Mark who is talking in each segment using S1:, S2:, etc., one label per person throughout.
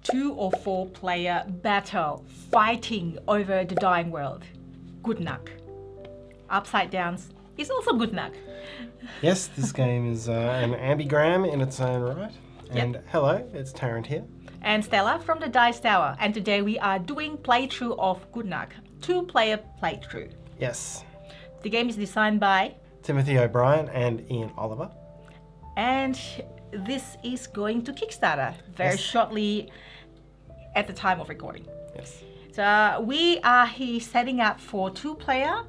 S1: 2 or 4 player battle fighting over the dying world. Gudnak. Upside down is also Gudnak.
S2: Yes, this game is an ambigram in its own right. And hello, it's Tarrant here.
S1: And Stella from the Dice Tower. And today we are doing playthrough of Gudnak. 2-player playthrough.
S2: Yes.
S1: The game is designed by
S2: Timothy O'Brien and Ian Oliver.
S1: And this is going to Kickstarter very shortly at the time of recording.
S2: Yes.
S1: So we are here setting up for 2-player.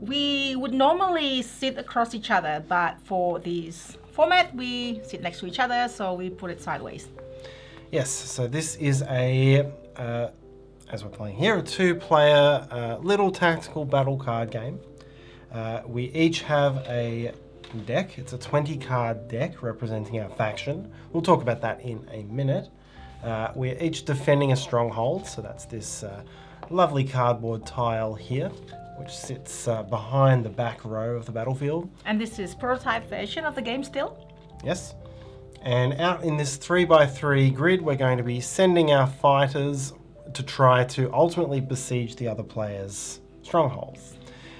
S1: We would normally sit across each other, but for this format, we sit next to each other, so we put it sideways.
S2: Yes, so this is a, as we're playing here, a 2-player little tactical battle card game. We each have a deck. It's a 20-card deck representing our faction. We'll talk about that in a minute. We're each defending a stronghold, so that's this lovely cardboard tile here, which sits behind the back row of the battlefield.
S1: And this is prototype version of the game still?
S2: Yes. And out in this 3x3 grid, we're going to be sending our fighters to try to ultimately besiege the other player's strongholds.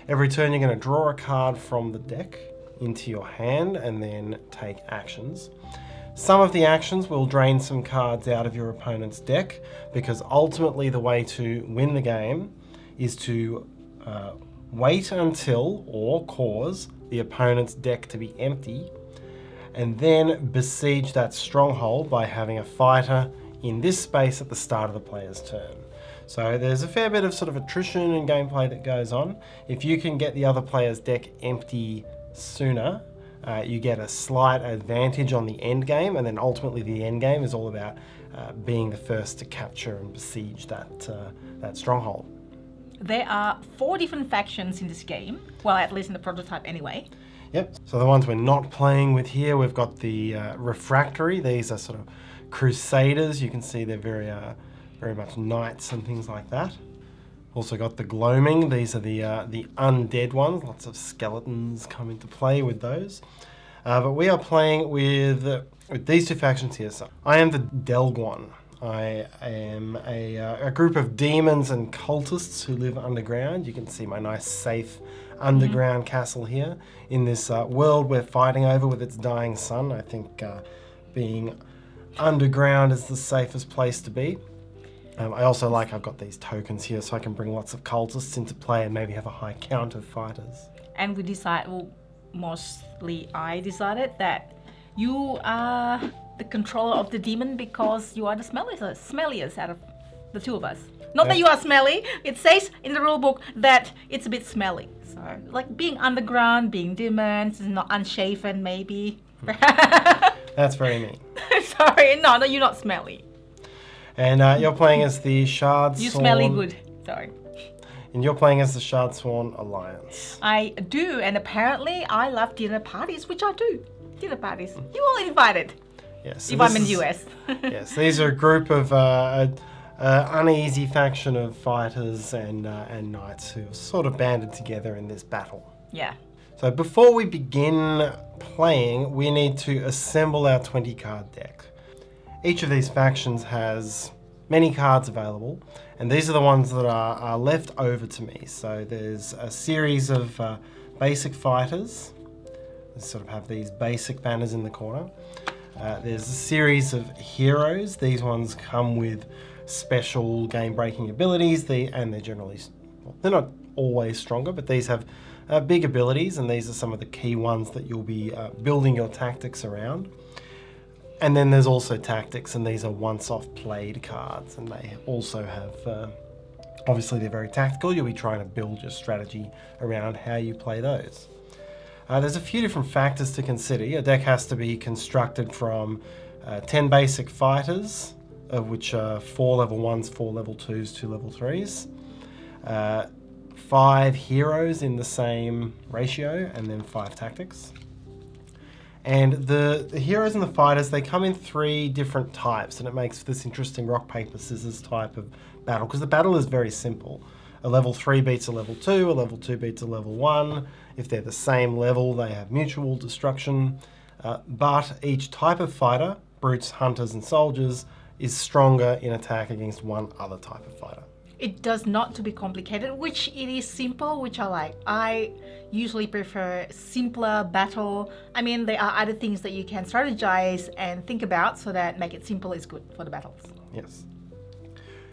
S2: Every turn you're going to draw a card from the deck into your hand and then take actions. Some of the actions will drain some cards out of your opponent's deck, because ultimately the way to win the game is to wait until or cause the opponent's deck to be empty, and then besiege that stronghold by having a fighter in this space at the start of the player's turn. So there's a fair bit of sort of attrition and gameplay that goes on. If you can get the other player's deck empty sooner, you get a slight advantage on the end game, and then ultimately the end game is all about being the first to capture and besiege that stronghold.
S1: There are 4 different factions in this game, well, at least in the prototype anyway.
S2: Yep, so the ones we're not playing with here, we've got the refractory. These are sort of crusaders. You can see they're very much knights and things like that. Also got the gloaming. These are the undead ones. Lots of skeletons come into play with those. But we are playing with these 2 factions here. So I am the Delguan. I am a group of demons and cultists who live underground. You can see my nice safe underground castle here in this world we're fighting over with its dying sun. I think being underground is the safest place to be. I also I've got these tokens here so I can bring lots of cultists into play and maybe have a high count of fighters.
S1: And we decided, well, mostly I decided that you are the controller of the demon because you are the smelliest out of the 2 of us. Not that you are smelly, it says in the rule book that it's a bit smelly. So, like being underground, being demons, not unshaven maybe.
S2: That's very mean.
S1: Sorry, no, you're not smelly.
S2: And you're playing as the Shardsworn.
S1: You smelly good, sorry.
S2: And you're playing as the Shardsworn Alliance.
S1: I do, and apparently I love dinner parties, which I do. Dinner parties. You all invited.
S2: Yes. So
S1: if I'm in the US.
S2: Yes, these are a group of uneasy faction of fighters and knights who have sort of banded together in this battle.
S1: Yeah.
S2: So before we begin playing, we need to assemble our 20-card deck. Each of these factions has many cards available, and these are the ones that are left over to me. So there's a series of basic fighters. They sort of have these basic banners in the corner. There's a series of heroes. These ones come with special game-breaking abilities, and they're generally, they're not always stronger, but these have big abilities, and these are some of the key ones that you'll be building your tactics around. And then there's also tactics, and these are once-off played cards, and they also have, obviously they're very tactical. You'll be trying to build your strategy around how you play those. There's a few different factors to consider. Your deck has to be constructed from 10 basic fighters, of which are 4 level 1s, 4 level 2s, 2 level 3s. 5 heroes in the same ratio, and then 5 tactics. And the heroes and the fighters, they come in 3 different types, and it makes this interesting rock, paper, scissors type of battle, because the battle is very simple. A level 3 beats a level 2, a level 2 beats a level 1. If they're the same level, they have mutual destruction. But each type of fighter, brutes, hunters, and soldiers, is stronger in attack against one other type of fighter.
S1: It does not to be complicated, which it is simple, which I like. I usually prefer simpler battle. I mean, there are other things that you can strategize and think about, so that make it simple is good for the battles.
S2: Yes.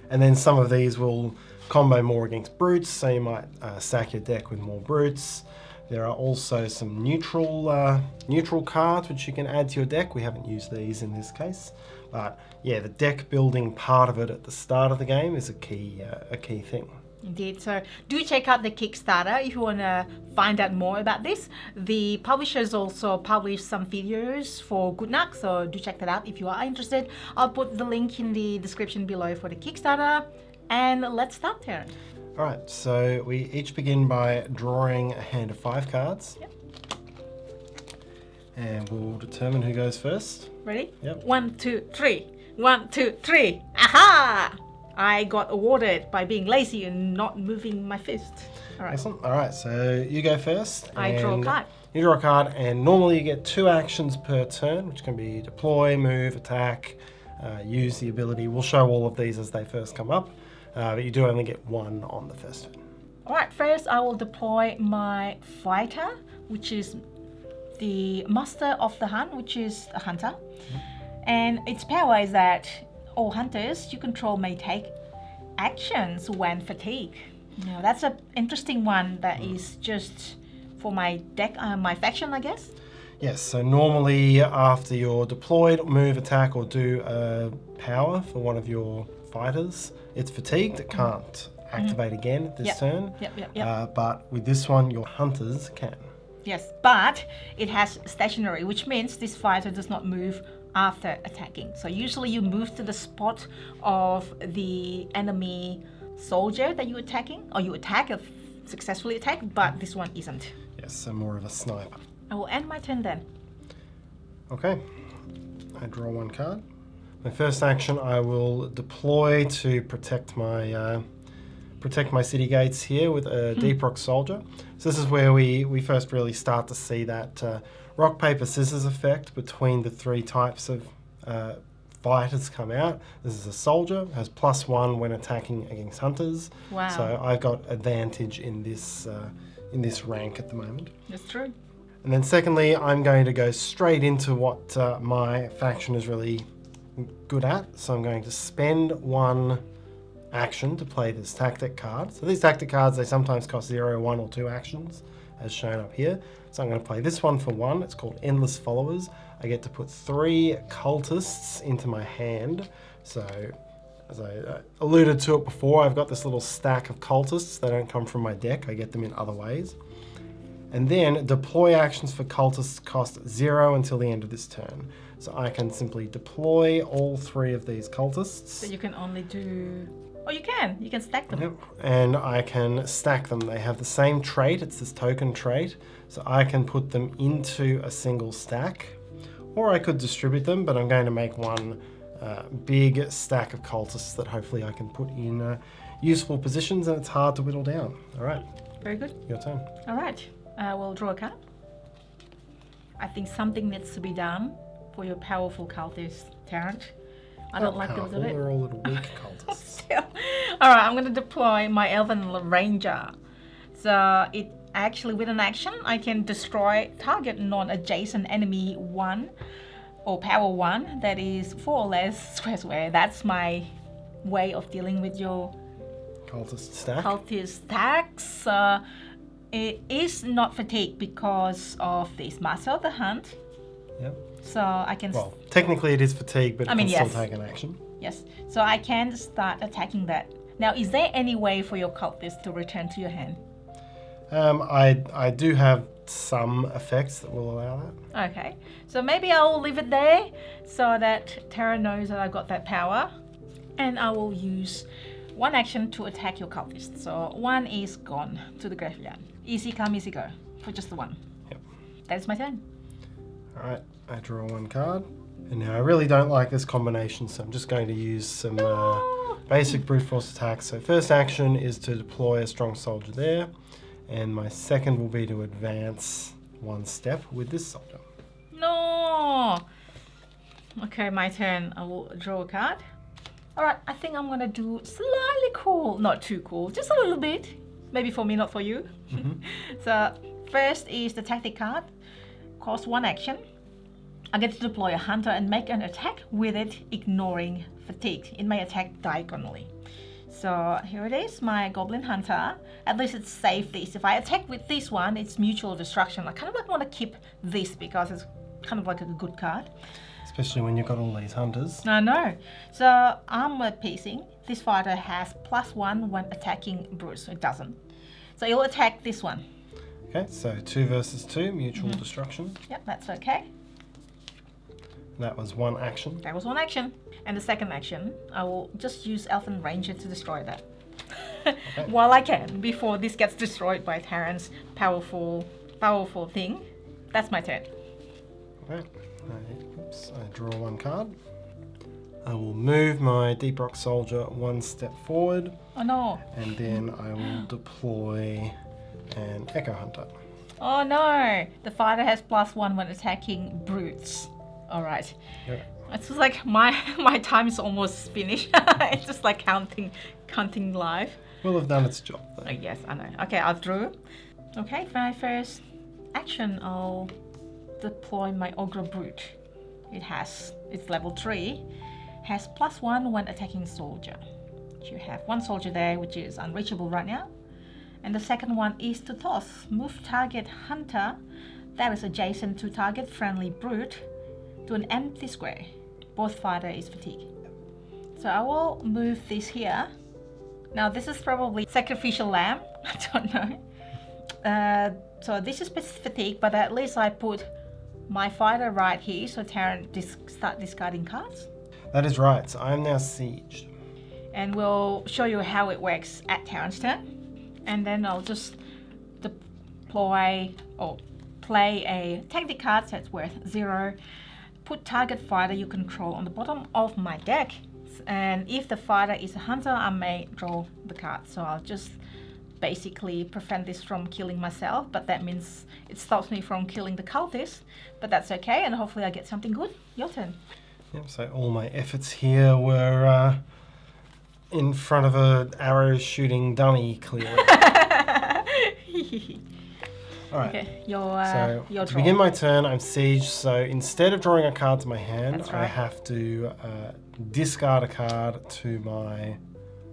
S2: And then some of these will combo more against brutes, so you might stack your deck with more brutes. There are also some neutral cards which you can add to your deck. We haven't used these in this case, but yeah, the deck building part of it at the start of the game is a key thing.
S1: Indeed. So do check out the Kickstarter if you want to find out more about this. The publishers also published some videos for Gudnak, so do check that out if you are interested. I'll put the link in the description below for the Kickstarter. And let's start, Tarrant.
S2: All right, so we each begin by drawing a hand of 5 cards.
S1: Yep.
S2: And we'll determine who goes first.
S1: Ready?
S2: Yep.
S1: 1, 2, 3. 1, 2, 3. Aha! I got awarded by being lazy and not moving my fist. All right.
S2: Excellent. All right, so you go first.
S1: I draw a
S2: and
S1: card.
S2: You draw a card, and normally you get 2 actions per turn, which can be deploy, move, attack, use the ability. We'll show all of these as they first come up, but you do only get 1 on the first turn.
S1: All right, first I will deploy my fighter, which is the master of the hunt, which is a hunter. And its power is that all hunters you control may take actions when fatigued. Now that's an interesting one that is just for my deck, my faction, I guess.
S2: Yes, so normally after you're deployed, move, attack, or do a power for one of your fighters, it's fatigued, it can't activate again this turn.
S1: Yep.
S2: But with this one, your hunters can.
S1: Yes, but it has stationary, which means this fighter does not move after attacking. So usually you move to the spot of the enemy soldier that you're attacking, or you attack if successfully attack, but this one isn't.
S2: Yes, so more of a sniper.
S1: I will end my turn then.
S2: Okay, I draw 1 card. My first action, I will deploy to protect my city gates here with a Deep Rock Soldier. So this is where we first really start to see that rock, paper, scissors effect between the 3 types of fighters come out. This is a soldier, has +1 when attacking against hunters.
S1: Wow.
S2: So I've got advantage in this rank at the moment.
S1: That's true.
S2: And then secondly, I'm going to go straight into what my faction is really good at. So I'm going to spend 1 action to play this tactic card. So these tactic cards, they sometimes cost 0, 1, or 2 actions, as shown up here. So I'm going to play this one for 1. It's called Endless Followers. I get to put 3 cultists into my hand. So as I alluded to it before, I've got this little stack of cultists. They don't come from my deck. I get them in other ways. And then deploy actions for cultists cost 0 until the end of this turn. So I can simply deploy all 3 of these cultists.
S1: So you can only do... Oh, you can stack them.
S2: Yep. And I can stack them. They have the same trait. It's this token trait. So I can put them into a single stack. Or I could distribute them, but I'm going to make 1 big stack of cultists that hopefully I can put in useful positions, and it's hard to whittle down. All right.
S1: Very good.
S2: Your turn.
S1: All right. I will draw a card. I think something needs to be done for your powerful cultist, Tarrant. I don't like the look of it.
S2: They're all little weak cultists.
S1: All right, I'm going to deploy my Elven Ranger. So it actually, with an action, I can destroy target non-adjacent enemy 1 or power 1 that is 4 or less square. That's my way of dealing with your
S2: Cultist stack.
S1: cultist stacks. It is not fatigued because of this Master of the Hunt.
S2: Yep.
S1: So I can...
S2: Well, technically it is fatigue, but it can still take an action.
S1: Yes. So I can start attacking that. Now, is there any way for your cultist to return to your hand?
S2: I do have some effects that will allow that.
S1: Okay. So maybe I'll leave it there so that Terra knows that I've got that power. And I will use 1 action to attack your cultist. So 1 is gone to the graveyard. Easy come, easy go for just the 1.
S2: Yep.
S1: That is my turn.
S2: All right, I draw 1 card. And now I really don't like this combination, so I'm just going to use some basic brute force attacks. So first action is to deploy a strong soldier there. And my second will be to advance 1 step with this soldier.
S1: No! Okay, my turn. I will draw a card. Alright, I think I'm gonna do slightly cool. Not too cool, just a little bit. Maybe for me, not for you. So, first is the tactic card. Cost 1 action. I get to deploy a hunter and make an attack with it, ignoring fatigue. It may attack diagonally. So here it is, my goblin hunter. At least it's safe this. If I attack with this one, it's mutual destruction. I kind of like want to keep this because it's kind of like a good card.
S2: Especially when you've got all these hunters.
S1: I know. So armor piercing. This fighter has +1 when attacking brutes. It doesn't. So you'll attack this one.
S2: Okay, so 2 versus 2, mutual destruction.
S1: Yep, that's okay.
S2: That was 1 action.
S1: That was 1 action. And the second action, I will just use Elfin Ranger to destroy that.
S2: Okay.
S1: While I can, before this gets destroyed by Tarrant's powerful thing. That's my turn.
S2: Okay. I draw 1 card. I will move my Deep Rock Soldier 1 step forward.
S1: Oh no.
S2: And then I will deploy an Echo Hunter.
S1: Oh no. The fighter has +1 when attacking brutes. Alright.
S2: Yeah.
S1: It's just like my time is almost finished. It's just like counting live.
S2: Will have done its job though.
S1: Yes, I know. Okay, I've drew. Okay, for my first action, I'll deploy my Ogre Brute. It's level 3, has +1 when attacking soldier. You have 1 soldier there, which is unreachable right now. And the second one is to toss. Move target hunter that is adjacent to target friendly brute to an empty square. Both fighter is fatigued. So I will move this here. Now this is probably sacrificial lamb. I don't know. So this is fatigue, but at least I put my fighter right here, so Tarrant start discarding cards.
S2: That is right, so I am now sieged.
S1: And we'll show you how it works at Tarrant's turn. And then I'll just deploy or play a tactic card that's worth 0. Put target fighter you control on the bottom of my deck. And if the fighter is a hunter, I may draw the card. So I'll just basically prevent this from killing myself, but that means it stops me from killing the cultist. But that's okay, and hopefully I get something good. Your turn.
S2: Yep, so all my efforts here were in front of a arrow shooting dummy, clearly. Alright,
S1: Okay,
S2: so
S1: your
S2: to
S1: draw.
S2: begin my turn, I'm sieged, so instead of drawing a card to my hand,
S1: That's right.
S2: I have to discard a card to my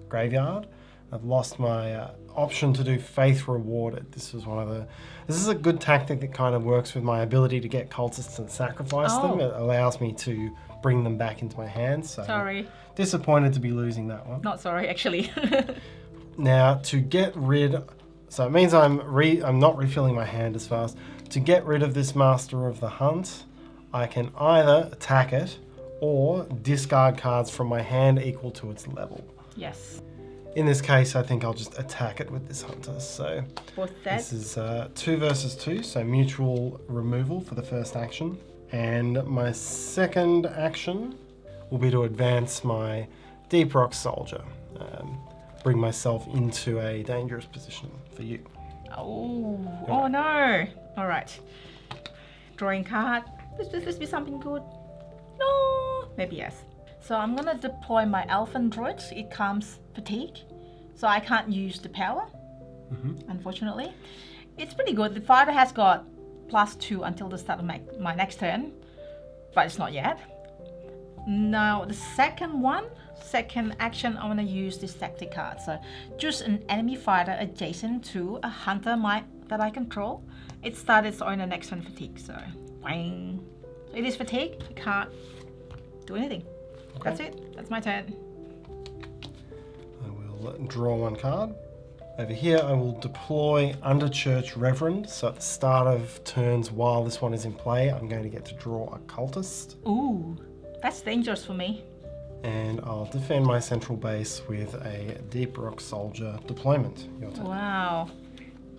S2: graveyard. I've lost my option to do Faith Rewarded. This is a good tactic that kind of works with my ability to get cultists and sacrifice them. It allows me to bring them back into my hand, so
S1: Sorry.
S2: disappointed to be losing that one.
S1: Not sorry, actually.
S2: Now, to get rid... So it means I'm not refilling my hand as fast. To get rid of this Master of the Hunt, I can either attack it or discard cards from my hand equal to its level.
S1: Yes.
S2: In this case, I think I'll just attack it with this Hunter. So
S1: What's that?
S2: this is 2 versus 2, so mutual removal for the first action. And my second action will be to advance my Deep Rock Soldier. Bring myself into a dangerous position for you.
S1: Oh no. Alright. Drawing card. This be something good. No. Maybe yes. So I'm gonna deploy my Elfin Druid. It comes fatigue. So I can't use the power. Unfortunately. It's pretty good. The fighter has got +2 until the start of my next turn. But it's not yet. Now the second action, I'm gonna use this tactic card. So choose an enemy fighter adjacent to a hunter that I control. It starts its own next turn fatigue. So, wang. So it is fatigue. You can't do anything.
S2: Okay.
S1: That's it. That's my turn.
S2: I will draw 1 card. Over here, I will deploy Underchurch Reverend. So at the start of turns while this one is in play, I'm going to get to draw a cultist.
S1: Ooh, that's dangerous for me.
S2: And I'll defend my central base with a Deep Rock Soldier deployment. Your turn.
S1: Wow.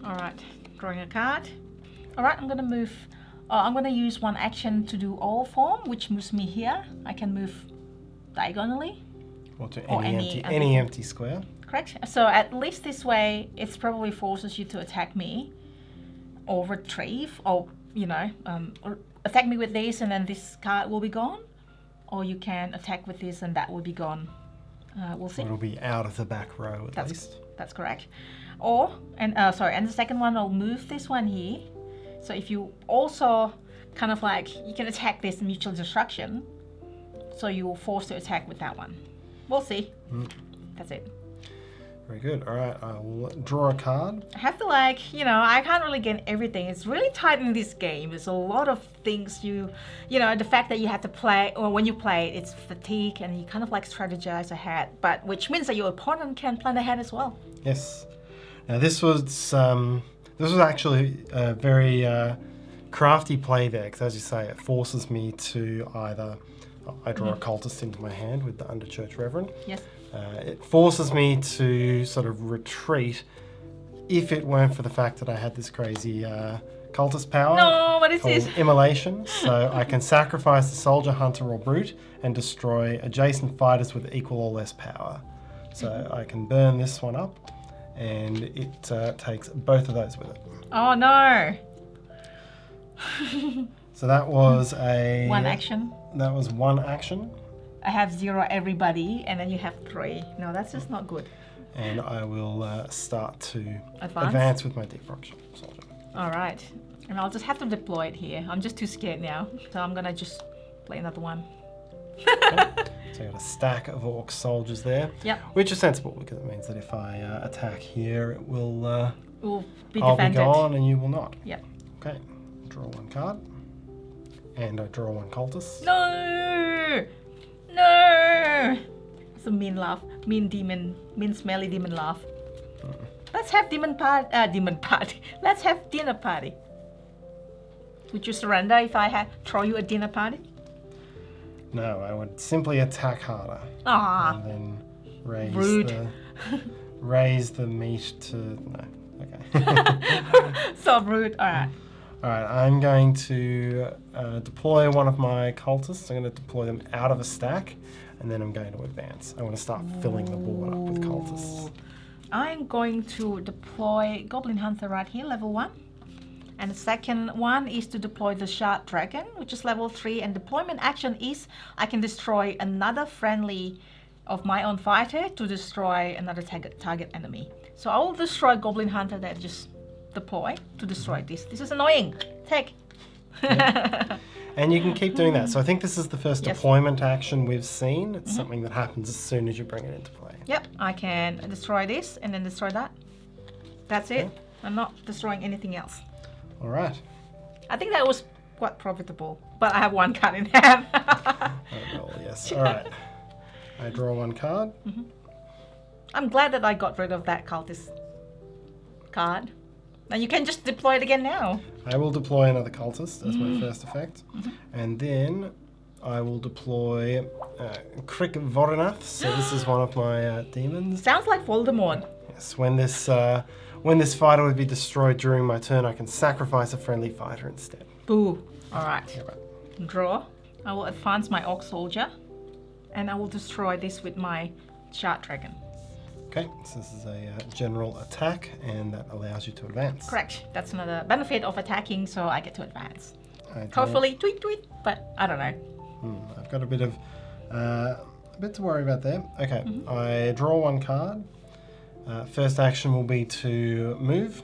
S1: All right, drawing a card. All right, I'm gonna move. I'm gonna use 1 action to do all form, which moves me here. I can move diagonally.
S2: Or to
S1: Or
S2: any empty square.
S1: Correct. So at least this way, it probably forces you to attack me, or retrieve, or or attack me with this, and then this card will be gone. Or you can attack with this, and that will be gone. We'll see.
S2: It'll be out of the back row at least.
S1: That's correct. And the second one, I'll move this one here. So if you also kind of like, you can attack this mutual destruction. So you're forced to attack with that one. We'll see. That's it.
S2: Very good. All right, I will draw a card.
S1: I have to I can't really get everything. It's really tight in this game. There's a lot of things the fact that you have to play, or when you play, it's fatigue and you kind of like strategize ahead, but which means that your opponent can plan ahead as well.
S2: Yes. Now this was actually a very crafty play there, because as you say, it forces me to either, I draw a cultist into my hand with the Underchurch Reverend.
S1: Yes.
S2: It forces me to sort of retreat if it weren't for the fact that I had this crazy cultist power.
S1: No, what is this?
S2: Immolation. So I can sacrifice the soldier, hunter, or brute and destroy adjacent fighters with equal or less power. So I can burn this one up, and it takes both of those with it.
S1: Oh no!
S2: So that was a...
S1: One action.
S2: That was one action.
S1: I have 0 everybody, and then you have 3. No, that's just not good.
S2: And I will start to
S1: Advance
S2: with my deep rock soldier.
S1: All right. And I'll just have to deploy it here. I'm just too scared now. So I'm going to just play another one.
S2: Okay. So I got a stack of orc soldiers there.
S1: Yep.
S2: Which is sensible, because it means that if I attack here, it will...
S1: We'll be
S2: I'll
S1: defended.
S2: be gone and you will not.
S1: Yep.
S2: Okay. Draw one card. And I draw one cultist.
S1: No! No! It's a mean laugh. Mean smelly demon laugh. Let's have demon party. Let's have dinner party. Would you surrender if I throw you a dinner party?
S2: No, I would simply attack harder.
S1: Ah.
S2: And then raise
S1: Rude.
S2: raise the meat to... No. Okay.
S1: So rude. All right.
S2: All right, I'm going to deploy one of my cultists. I'm going to deploy them out of a stack, and then I'm going to advance. I want to start filling the board up with cultists.
S1: I'm going to deploy Goblin Hunter right here, level 1. And the second one is to deploy the Shard Dragon, which is level 3. And deployment action is I can destroy another friendly of my own fighter to destroy another target enemy. So I will destroy Goblin Hunter that just deploy to destroy this. This is annoying. Take.
S2: Yep. And you can keep doing that. So I think this is the first deployment action we've seen. It's something that happens as soon as you bring it into play.
S1: Yep, I can destroy this and then destroy that. That's it. I'm not destroying anything else.
S2: All right.
S1: I think that was quite profitable, but I have one card in hand.
S2: Roll, yes. All right. I draw one card.
S1: I'm glad that I got rid of that cultist card. Now you can just deploy it again now.
S2: I will deploy another cultist as my first effect. And then I will deploy Crick Voronath. So this is one of my demons.
S1: Sounds like Voldemort.
S2: Yes, when this fighter would be destroyed during my turn, I can sacrifice a friendly fighter instead.
S1: Boo. All right.
S2: Yeah, right.
S1: Draw. I will advance my Orc Soldier. And I will destroy this with my Shard Dragon.
S2: Okay, so this is a general attack, and that allows you to advance.
S1: Correct. That's another benefit of attacking, so I get to advance.
S2: Draw...
S1: Hopefully, tweet, but I don't know.
S2: I've got a bit to worry about there. Okay, I draw one card. First action will be to move.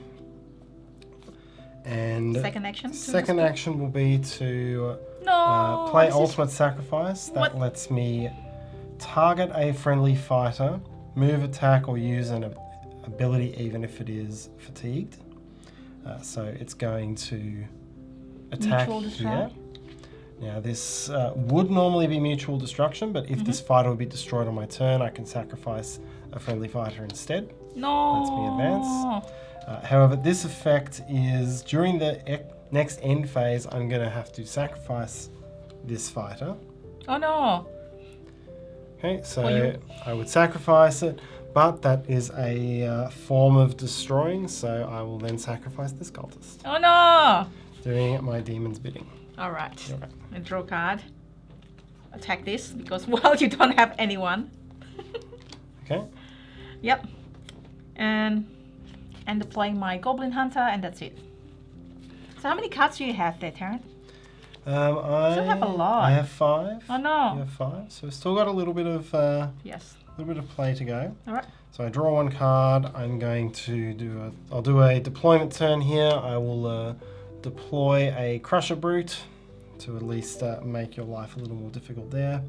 S2: And
S1: second action?
S2: Second action will be to
S1: no,
S2: play Ultimate Sacrifice. That
S1: What?
S2: lets me target a friendly fighter, move, attack, or use an ability even if it is fatigued. So it's going to attack here. Now this would normally be mutual destruction, but if this fighter would be destroyed on my turn, I can sacrifice a friendly fighter instead.
S1: No.
S2: Lets me advance. However, this effect is during the next end phase, I'm going to have to sacrifice this fighter.
S1: Oh no.
S2: Okay, so I would sacrifice it, but that is a form of destroying, so I will then sacrifice this cultist.
S1: Oh no.
S2: Doing my demon's bidding.
S1: All right.
S2: Okay.
S1: I draw a card. Attack this because, well, you don't have anyone.
S2: Okay.
S1: Yep. And deploying my Goblin Hunter, and that's it. So how many cards do you have there, Tarrant?
S2: I
S1: still have a lot.
S2: I have 5.
S1: Oh no.
S2: You have 5, so we've still got a little bit of
S1: Yes.
S2: little bit of play to go.
S1: All right.
S2: So I draw one card. I'm going to I'll do a deployment turn here. I will deploy a Crusher Brute to at least make your life a little more difficult there.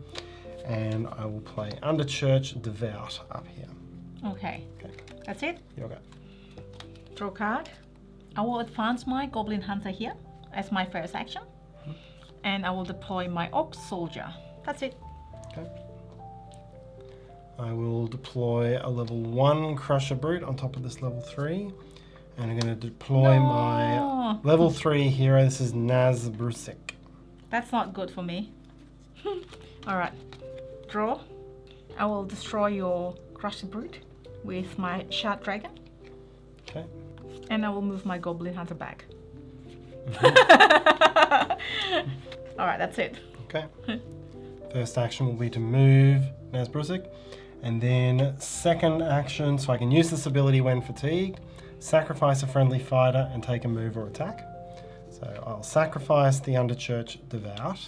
S2: And I will play Underchurch Devout up here.
S1: Okay. That's it.
S2: You go.
S1: Draw card. I will advance my Goblin Hunter here as my first action. And I will deploy my Orc Soldier. That's it.
S2: Okay. I will deploy a level 1 Crusher Brute on top of this level 3. And I'm going to deploy my level 3 hero. This is Nazbrusik.
S1: That's not good for me. Alright. Draw. I will destroy your Crusher Brute with my Shard Dragon.
S2: Okay.
S1: And I will move my Goblin Hunter back. Alright, that's it.
S2: Okay. First action will be to move Nazbrusik. And then second action, so I can use this ability when fatigued, sacrifice a friendly fighter and take a move or attack. So I'll sacrifice the Underchurch Devout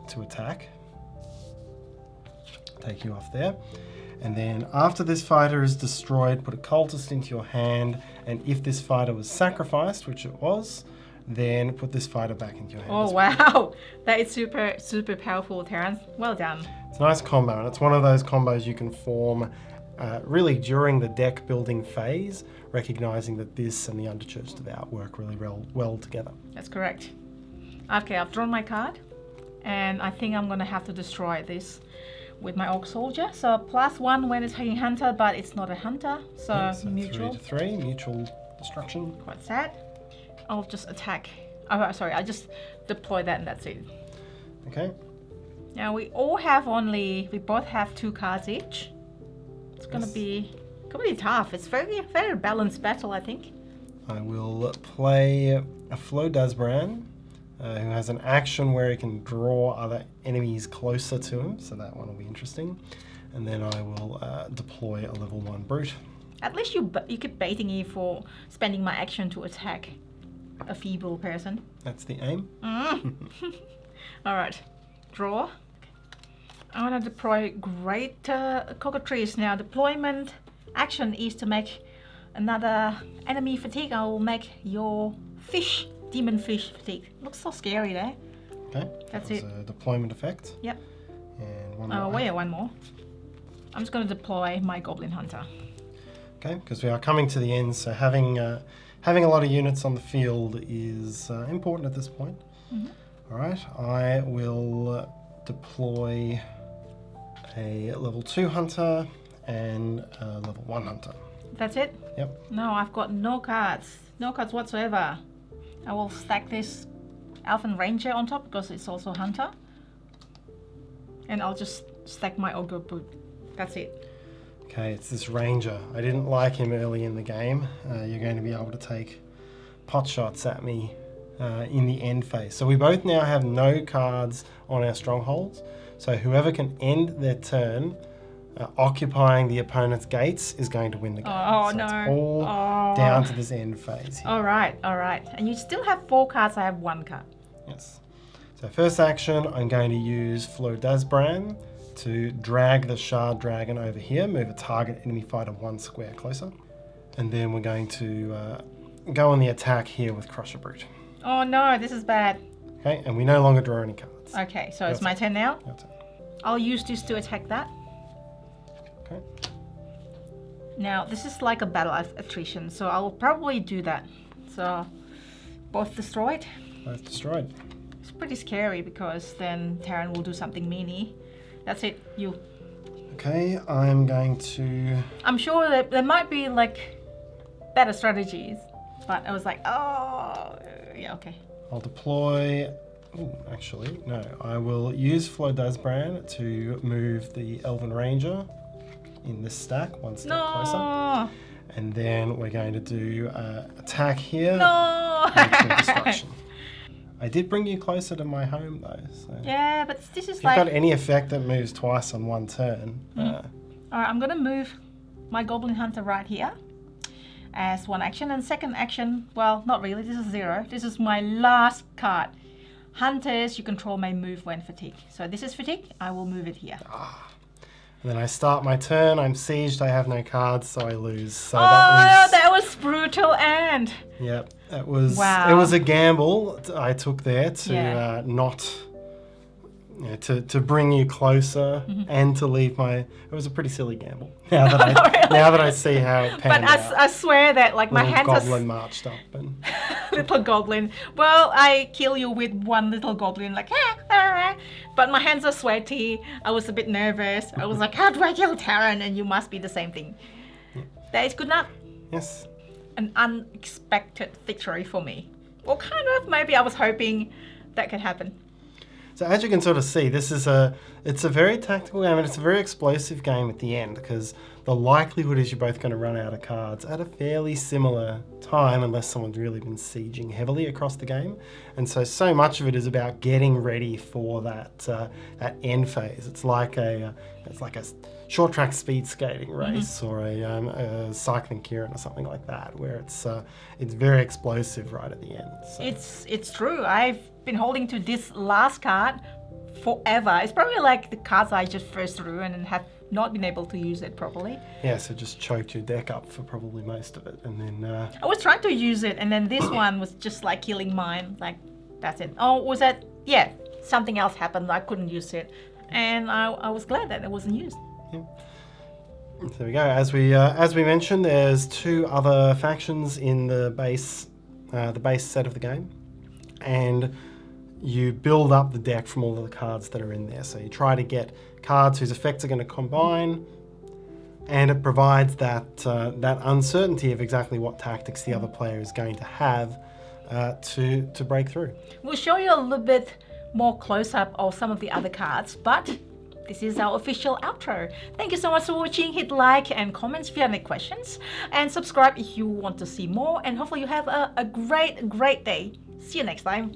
S2: to attack. Take you off there. And then after this fighter is destroyed, put a cultist into your hand. And if this fighter was sacrificed, which it was, then put this fighter back into your hand.
S1: Oh, wow. That is super, super powerful, Tarrant. Well done.
S2: It's a nice combo, and it's one of those combos you can form really during the deck building phase, recognizing that this and the Underchurch Devout work really well together.
S1: That's correct. Okay, I've drawn my card, and I think I'm going to have to destroy this with my Orc Soldier. So +1 when it's hitting Hunter, but it's not a Hunter, so mutual.
S2: 3 mutual destruction.
S1: Quite sad. I'll just attack. Oh, sorry, I just deploy that and that's it.
S2: Okay.
S1: Now we both have 2 cards each. It's gonna be tough. It's very balanced battle, I think.
S2: I will play a Flo Dasbran, who has an action where he can draw other enemies closer to him, so that one will be interesting. And then I will deploy a level 1 Brute.
S1: At least you keep baiting me for spending my action to attack a feeble person.
S2: That's the aim.
S1: Alright, draw. I want to deploy Great Cockatrice. Now deployment action is to make another enemy fatigue. I will make your fish, demon fish fatigue. Looks so scary there.
S2: Okay,
S1: that's it.
S2: A deployment effect.
S1: Yep.
S2: And one more.
S1: Wait, one more. I'm just going to deploy my Goblin Hunter.
S2: Okay, because we are coming to the end, so having a lot of units on the field is important at this point. All right, I will deploy a level 2 Hunter and a level 1 Hunter.
S1: That's it?
S2: Yep.
S1: No, I've got no cards. No cards whatsoever. I will stack this Elven Ranger on top because it's also Hunter. And I'll just stack my Ogre Brute. That's it.
S2: Okay, it's this Ranger. I didn't like him early in the game. You're going to be able to take pot shots at me in the end phase. So we both now have no cards on our strongholds. So whoever can end their turn occupying the opponent's gates is going to win the game.
S1: Oh,
S2: so
S1: no.
S2: It's all down to this end phase here.
S1: All right. And you still have 4 cards. I have 1 card.
S2: Yes. So first action, I'm going to use Flo Dasbran to drag the Shard Dragon over here, move a target enemy fighter 1 square closer. And then we're going to go on the attack here with Crusher Brute.
S1: Oh no, this is bad.
S2: Okay, and we no longer draw any cards.
S1: Okay, so it's my turn now.
S2: Your turn.
S1: I'll use this to attack that.
S2: Okay.
S1: Now, this is like a battle attrition, so I will probably do that. So, both destroyed.
S2: Both destroyed.
S1: It's pretty scary because then Tarrant will do something meany. That's it, you.
S2: Okay, I'm going to...
S1: I'm sure that there might be like better strategies, but I was like, oh, yeah, okay.
S2: I'll deploy... Ooh, actually, no. I will use Flo Dasbran to move the Elven Ranger in this stack, 1 step closer. And then we're going to do attack here.
S1: No!
S2: And destruction. I did bring you closer to my home though. So.
S1: Yeah, but this is
S2: if
S1: like...
S2: you've got any effect that moves twice on 1 turn.
S1: Alright, I'm gonna move my Goblin Hunter right here as 1 action. And second action, well, not really, this is 0. This is my last card. Hunters, you control may move when fatigued. So this is fatigue, I will move it here.
S2: And then I start my turn, I'm sieged, I have no cards, so I lose. So
S1: that was brutal end.
S2: Yep, it was
S1: Wow.
S2: it was a gamble I took there to
S1: Yeah.
S2: not to bring you closer and to leave my. It was a pretty silly gamble. Now that I now that I see how it panned
S1: But
S2: out.
S1: I swear that like my
S2: Little
S1: hands
S2: goblin
S1: are
S2: marched up and
S1: little goblin. Well, I kill you with one little goblin like but my hands are sweaty. I was a bit nervous. I was like, how do I kill Tarrant? And you must be the same thing. That is Gudnak.
S2: yes.
S1: An unexpected victory for me. Well, kind of. Maybe I was hoping that could happen.
S2: So as you can sort of see, it's a very tactical game and it's a very explosive game at the end because the likelihood is you're both going to run out of cards at a fairly similar time unless someone's really been sieging heavily across the game. And so much of it is about getting ready for that end phase. It's like a short track speed skating race or a cycling kieran or something like that, where it's very explosive right at the end. So.
S1: It's true. I've been holding to this last card forever. It's probably like the cards I just first drew and have not been able to use it properly.
S2: Yeah, so just choked your deck up for probably most of it, and then.
S1: I was trying to use it, and then this one was just like killing mine. Like that's it. Oh, was that? Yeah, something else happened. I couldn't use it, and I was glad that it wasn't used.
S2: Yeah. So there we go. As we mentioned, there's two other factions in the base set of the game, and you build up the deck from all of the cards that are in there. So you try to get cards whose effects are going to combine, and it provides that that uncertainty of exactly what tactics the other player is going to have to break through.
S1: We'll show you a little bit more close-up of some of the other cards, but this is our official outro. Thank you so much for watching. Hit like and comments if you have any questions, and subscribe if you want to see more, and hopefully you have a great day. See you next time.